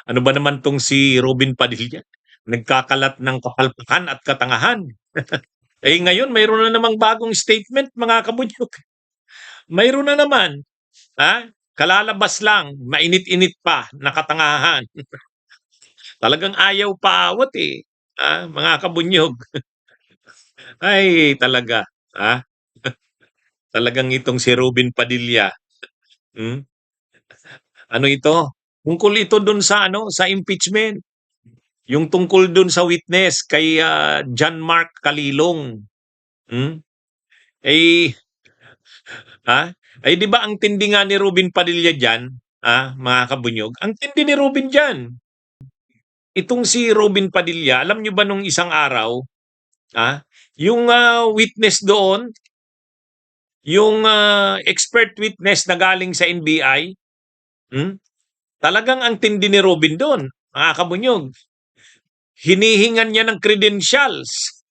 Ano ba naman 'tong si Robin Padilla? Nagkakalat ng kapalpakan at katangahan. Eh, ngayon mayroon na namang bagong statement mga kabunyog. Mayroon na naman, kalalabas lang, mainit-init pa na katangahan. Talagang ayaw paawat, eh, mga kabunyog. Ay talaga, ah, talagang itong si Robin Padilla, hmm, ano ito, tungkol ito dun sa ano, sa impeachment. Yung tungkol dun sa witness kay, John Mark Calilong, hmm. Eh, ay 'di ba ang tindi nga ni Robin Padilla diyan, mga kabunyog, ang tindi ni Robin diyan. Itong si Robin Padilla, alam niyo ba nung isang araw, yung, witness doon, yung, expert witness na galing sa NBI, talagang ang tindi ni Robin do'n, mga kabunyog. Hinihingan niya ng credentials.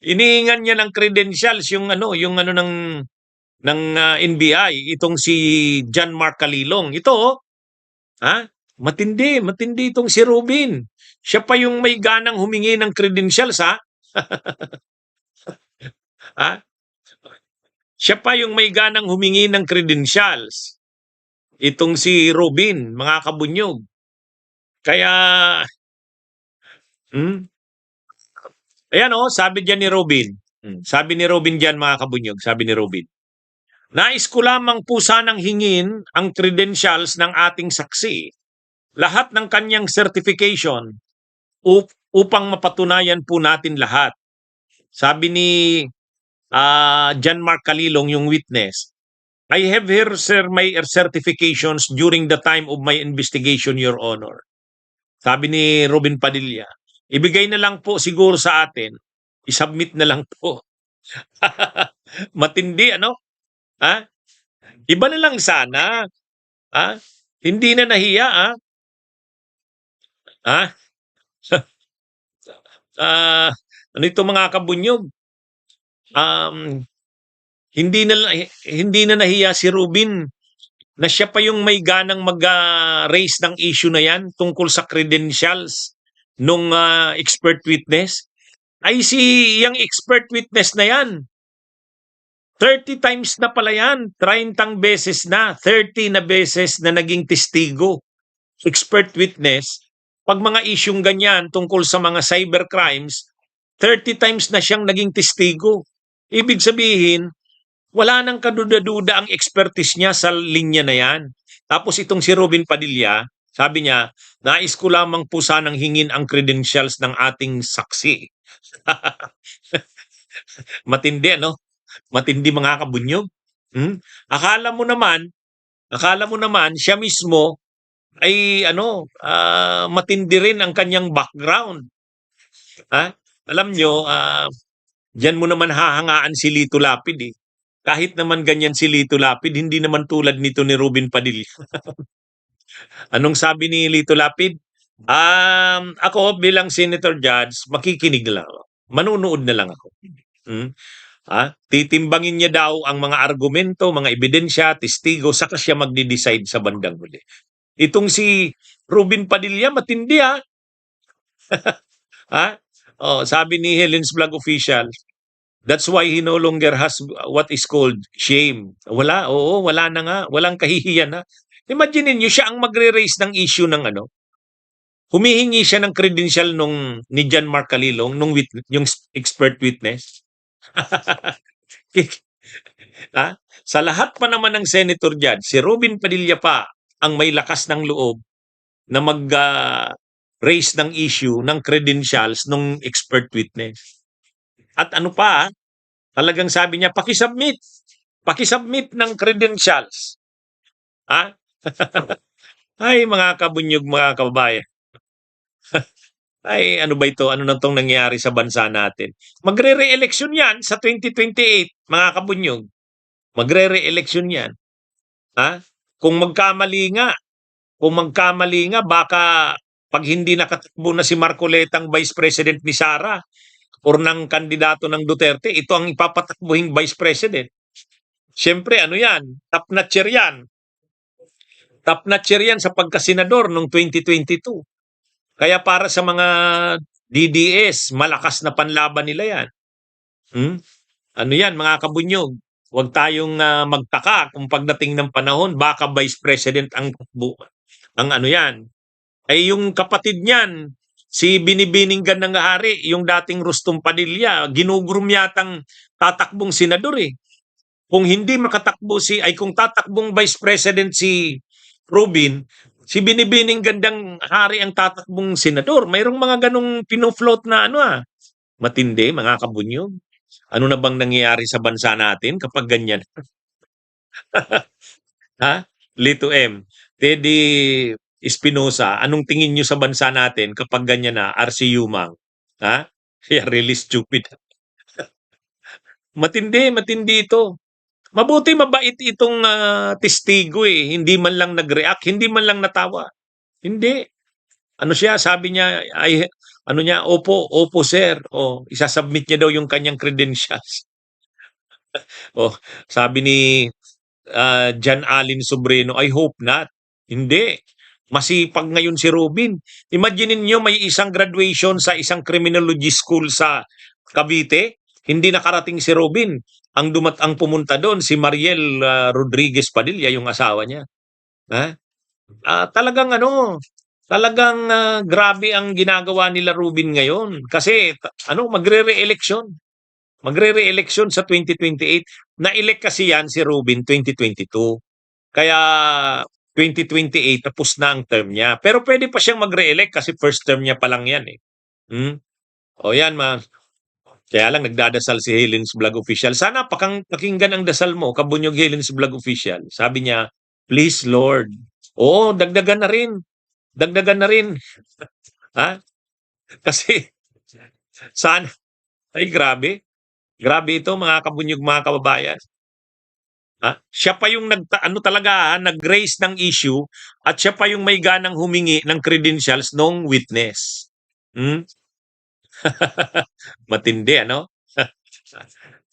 Hinihingan niya ng credentials yung ano ng NBI, itong si John Mark Calilong. Ito, ha? Matindi, matindi itong si Robin. Siya pa yung may ganang humingi ng credentials, ha? Ha? Siya pa yung may ganang humingi ng credentials. Itong si Robin, mga kabunyog. Kaya, hmm, ayan oh, sabi diyan ni Robin. Sabi ni Robin diyan mga kabunyog, sabi ni Robin. Nais ko lamang po sanang hingin ang credentials ng ating saksi. Lahat ng kanyang certification upang mapatunayan po natin lahat. Sabi ni John Mark Calilong, yung witness, I have here, sir, my certifications during the time of my investigation, Your Honor. Sabi ni Robin Padilla, ibigay na lang po siguro sa atin. I-submit na lang po. Matindi, ano? Ha? Iba na lang sana. Ha? Hindi na nahiya, Ha? Ah, ano ito mga kabunyog? Um, hindi na nahiya si Rubin na siya pa yung may ganang mag-raise ng issue na yan tungkol sa credentials nung expert witness. Ay si yung expert witness na yan, 30 times na pala yan, 30 beses na, 30 na beses na naging testigo, expert witness. Pag mga isyung ganyan tungkol sa mga cyber crimes, 30 times na siyang naging testigo. Ibig sabihin, wala nang kaduda-duda ang expertise niya sa linya na yan. Tapos itong si Robin Padilla, sabi niya, nais ko lamang po sanang hingin ang credentials ng ating saksi. Matindi, ano? Matindi mga kabunyog. Hmm? Akala mo naman, siya mismo ay matindi rin ang kanyang background. Ha? Alam nyo, diyan mo naman hahangaan si Lito Lapid eh. Kahit naman ganyan si Lito Lapid, hindi naman tulad nito ni Robin Padilla. Anong sabi ni Lito Lapid? Ako bilang Senator Judge, makikinig na lang ako. Manunood na lang ako. Titimbangin niya daw ang mga argumento, mga ebidensya, testigo, saka siya magde-decide sa bandang huli. Itong si Robin Padilla, matindi sabi ni Helen's Vlog Official, that's why he no longer has what is called shame. Wala na nga, walang kahihiyan na. Imagine niyo siya ang magre-raise ng issue ng humihingi siya ng credential ni John Mark Calilong, yung expert witness. Sa lahat pa naman ng Senator Judge, si Robin Padilla pa ang may lakas ng loob na raise ng issue ng credentials ng expert witness. At ano pa, talagang sabi niya, pakisubmit ng credentials. Ay, mga kabunyog, mga kababayan. Ay, ano ba ito? Ano na itong nangyari sa bansa natin? Magre-re-election yan sa 2028, mga kabunyog. Magre-re-election yan. Kung magkamali nga, baka pag hindi nakatakbo na si Marcoletang Vice President ni Sara or ng kandidato ng Duterte, ito ang ipapatakbuhing Vice President. Siyempre, ano yan? Top notcher yan. Top notcher yan sa pagkasenador noong 2022. Kaya para sa mga DDS, malakas na panlaban nila yan. Hmm? Ano yan, mga kabunyog? Huwag tayong magtaka kung pagdating ng panahon, baka Vice President ang ano yan. Ay yung kapatid niyan, si Binibining ng Hari, yung dating Rustom Padilla, ginugrum yatang tatakbong senador eh. Kung hindi makatakbo kung tatakbong Vice President si Rubin, si Binibining Gandang Hari ang tatakbong senador. Mayroong mga ganong pinofloat na matindi, mga kabunyog. Ano na bang nangyayari sa bansa natin kapag ganyan? Ha? Lito M. Teddy Espinosa, anong tingin nyo sa bansa natin kapag ganyan na, RC Yumang? Ha? Kaya really stupid. Matindi ito. Mabuti mabait itong testigo eh. Hindi man lang nag-react, hindi man lang natawa. Hindi. Ano siya, sabi niya, opo sir. O, isasubmit niya daw yung kanyang credentials. O, sabi ni John Allen Sobrino, I hope not. Hindi. Masipag ngayon si Robin. Imagine niyo may isang graduation sa isang criminology school sa Cavite, hindi nakarating si Robin. Ang pumunta doon si Mariel Rodriguez Padilla, yung asawa niya. Ha? Talagang grabe ang ginagawa nila Robin ngayon kasi magre-re-election. Magre-re-election sa 2028. Na-elect kasi yan si Robin 2022. Kaya 2028 tapos na ang term niya. Pero pwede pa siyang mag-re-elect kasi first term niya pa lang yan eh. O yan, kaya lang nagdadasal si Helen's Vlog Official. Sana pakinggan ang dasal mo, Kabunyog Helen's Vlog Official. Sabi niya, please Lord. Oo, dagdagan na rin. Dagdagan na rin. Ha? Kasi, sana, ay grabe. Grabe ito mga kabunyog, mga kababayan. Siya pa yung nag-raise ng issue at siya pa yung may ganang humingi ng credentials ng witness. Matindi, ano?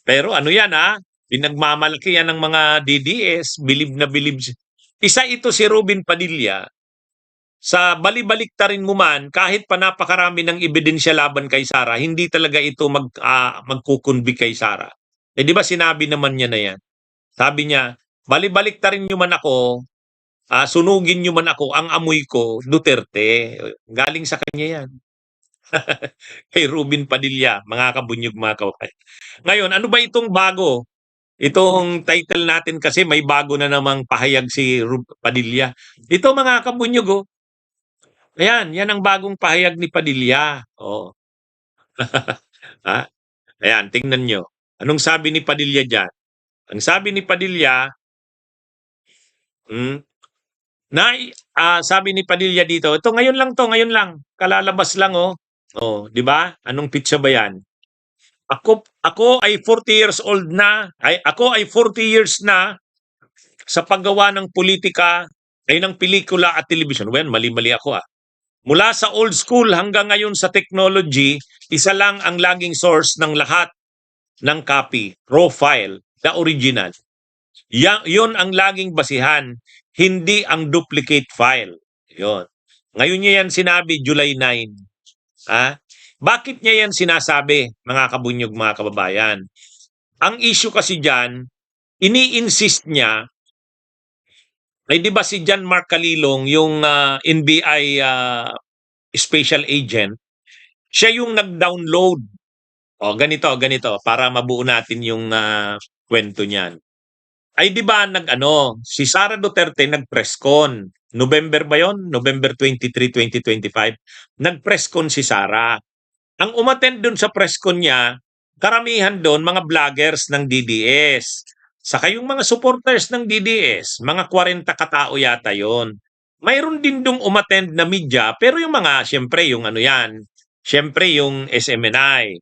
Pero ano yan, pinagmamalaki yan ng mga DDS, bilib na bilib. Isa ito si Robin Padilla, sa balibaliktarin mo man, kahit pa napakarami ng ebidensya laban kay Sara, hindi talaga ito magkukunbik kay Sara. Di ba sinabi naman niya na yan? Sabi niya, balibaliktarin niyo man ako, sunugin niyo man ako, ang amoy ko, Duterte. Galing sa kanya yan. Kay Robin Padilla, mga kabunyog, mga kababayan. Ngayon, ano ba itong bago? Itong title natin kasi may bago na namang pahayag si Padilla. Ito mga kabunyog, ayan, yan ang bagong pahayag ni Padilla. Oh. Ayan, tingnan nyo. Anong sabi ni Padilla dyan? Ang sabi ni Padilla, sabi ni Padilla dito, ito ngayon lang, kalalabas lang Oh, di ba? Anong pitsa ba yan? Ako ay 40 years old na, ako ay 40 years na sa paggawa ng politika ay ng pelikula at television. Well, mali-mali ako Mula sa old school hanggang ngayon sa technology, isa lang ang laging source ng lahat ng copy, raw file, the original. Yon ang laging basihan, hindi ang duplicate file. Yon. Ngayon niya yan sinabi, July 9. Bakit niya yan sinasabi, mga kabunyog, mga kababayan? Ang issue kasi dyan, ini-insist niya, ay di ba si John Mark Calilong, yung NBI special agent, siya yung nag-download. Ganito, para mabuo natin yung kwento niyan. Ay di ba si Sara Duterte nag-press con. November ba yon? November 23, 2025. Nag-press con si Sara. Ang umattend doon sa press con niya, karamihan doon mga vloggers ng DDS. Saka yung mga supporters ng DDS, mga 40 katao yata yon. Mayroon din dong umattend na media, pero yung mga, syempre yung syempre yung SMNI.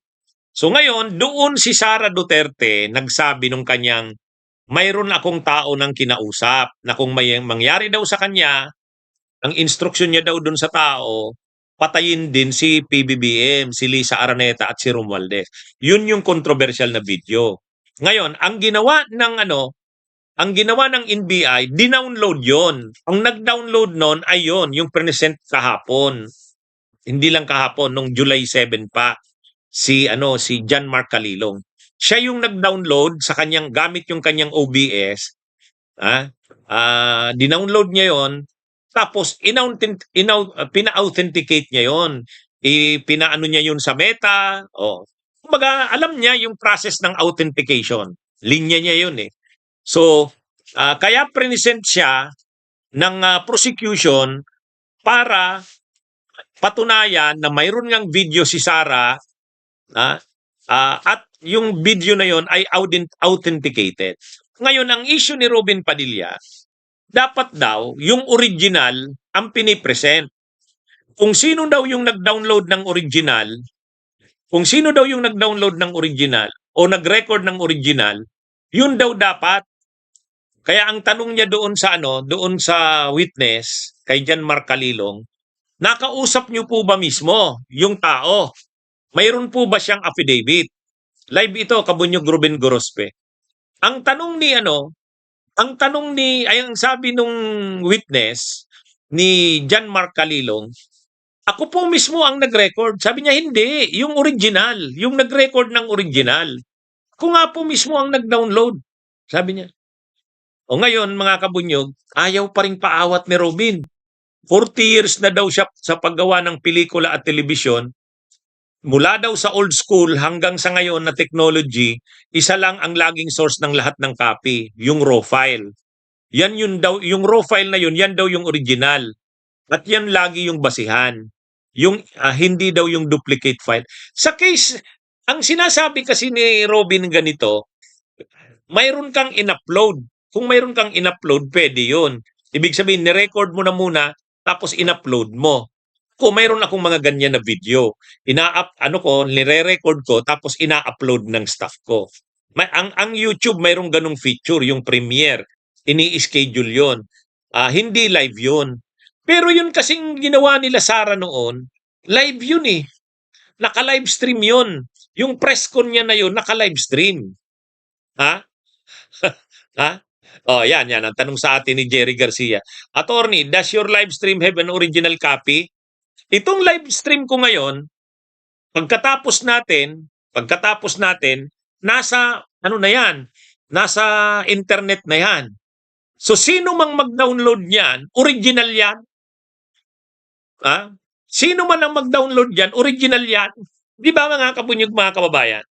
So ngayon, doon si Sara Duterte nagsabi nung kanyang, mayroon akong tao ng kinausap na kung may mangyari daw sa kanya, ang instruksyon niya daw doon sa tao, patayin din si PBBM, si Lisa Araneta at si Romualdez. Yun yung controversial na video. Ngayon, ang ginawa ng ang ginawa ng NBI, dinownload yon. Ang nag-download nun ay yon, yung present kahapon. Hindi lang kahapon, nung July 7 pa, si John Mark Calilong. Siya yung nag-download sa kanyang, gamit yung kanyang OBS. Dinownload niya yon, tapos pina-authenticate niya yon. Pinaano niya yun sa Meta. Kumbaga, alam niya yung process ng authentication. Linya niya yun eh. So, kaya present siya ng prosecution para patunayan na mayroon ngang video si Sara at yung video na yon ay authenticated. Ngayon, ang issue ni Robin Padilla, dapat daw yung original ang pinipresent. Kung sino daw yung nag-download ng original, o nag-record ng original, yun daw dapat. Kaya ang tanong niya doon sa witness, kay John Mark Calilong, nakausap niyo po ba mismo yung tao? Mayroon po ba siyang affidavit? Live ito, Kabunyog Ruben Gorospe. Ang sabi nung witness ni John Mark Calilong, ako po mismo ang nag-record. Sabi niya, hindi, yung original, yung nag-record ng original. Ako nga po mismo ang nag-download. Sabi niya. O ngayon, mga kabunyog, ayaw pa rin paawat ni Robin. 40 years na daw siya sa paggawa ng pelikula at telebisyon. Mula daw sa old school hanggang sa ngayon na technology, isa lang ang laging source ng lahat ng copy, yung raw file. Yan yun daw, yung raw file na yun, yan daw yung original. At yan lagi yung basihan. Yung hindi daw yung duplicate file. Sa case, ang sinasabi kasi ni Robin ganito, mayroon kang in-upload. Kung mayroon kang in-upload, pwede yun. Ibig sabihin, ni-record mo na muna, tapos in-upload mo. Kung mayroon akong mga ganyan na video, nire-record ko, tapos ina-upload ng staff ko. Ang YouTube, mayroong ganong feature, yung Premiere. Ini-schedule yun. Hindi live yun. Pero yun kasing ginawa nila Sara noon, live yun eh. Naka-livestream yun. Yung press con niya na yun, naka-livestream. Ha? Yan. Ang tanong sa atin ni Jerry Garcia. Attorney, does your live stream have an original copy? Itong live stream ko ngayon, pagkatapos natin, nasa internet na yan. So, sino mang mag-download niyan, original yan. Sino man ang mag-download yan, original yan. Di ba mga kabunyog, mga kababayan?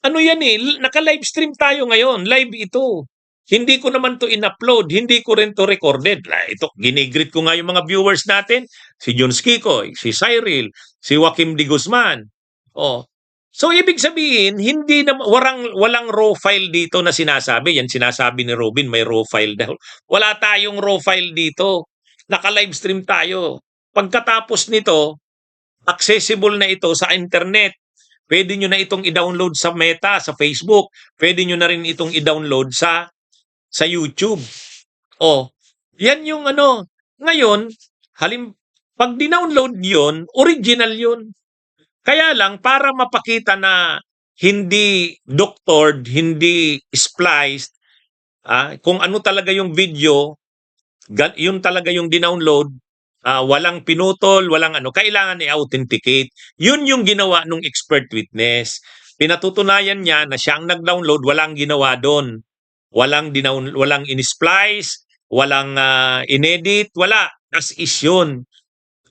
Ano yan eh, naka-livestream tayo ngayon, live ito. Hindi ko naman to in-upload, hindi ko rin to recorded. Ito, ginigreet ko nga yung mga viewers natin, si John Skikoy, si Cyril, si Joaquim de Guzman. So ibig sabihin, walang raw file dito na sinasabi. Yan sinasabi ni Robin, may raw file daw. Wala tayong raw file dito. Naka-livestream tayo. Pagkatapos nito, accessible na ito sa internet. Pwede nyo na itong i-download sa Meta, sa Facebook. Pwede nyo na rin itong i-download sa YouTube. Yan yung Ngayon, pag dinownload yun, original yun. Kaya lang, para mapakita na hindi doctored, hindi spliced, kung ano talaga yung video, yun talaga yung dinownload, walang pinutol, kailangan i-authenticate. Yun yung ginawa nung expert witness. Pinatutunayan niya na siya ang nag-download, walang ginawa doon. Walang in-splice, walang inedit, wala. As is yun.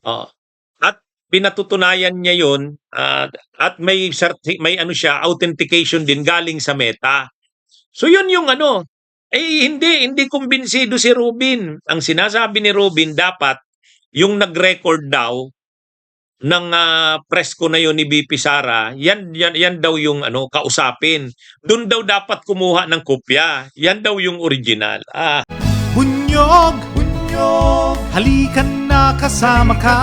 At pinatutunayan niya yun, at may authentication din galing sa Meta. So yun yung hindi kumbinsido si Robin. Ang sinasabi ni Robin, dapat yung nag-record daw ng press ko na yun ni BP Sara, yan daw yung kausapin. Doon daw dapat kumuha ng kopya. Yan daw yung original. Bunyog, halikan na kasama ka.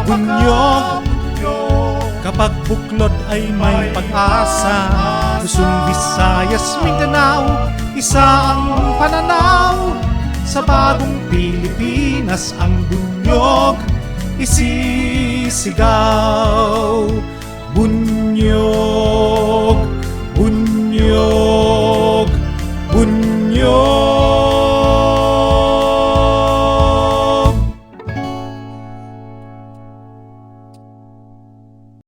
Bunyog, kapag buklod ay may pag-asa. Luzon, Visayas, Mindanao, isa ang pananaw. Sa bagong Pilipinas ang bunyog isisigaw. Bunyog, bunyog. Diyos.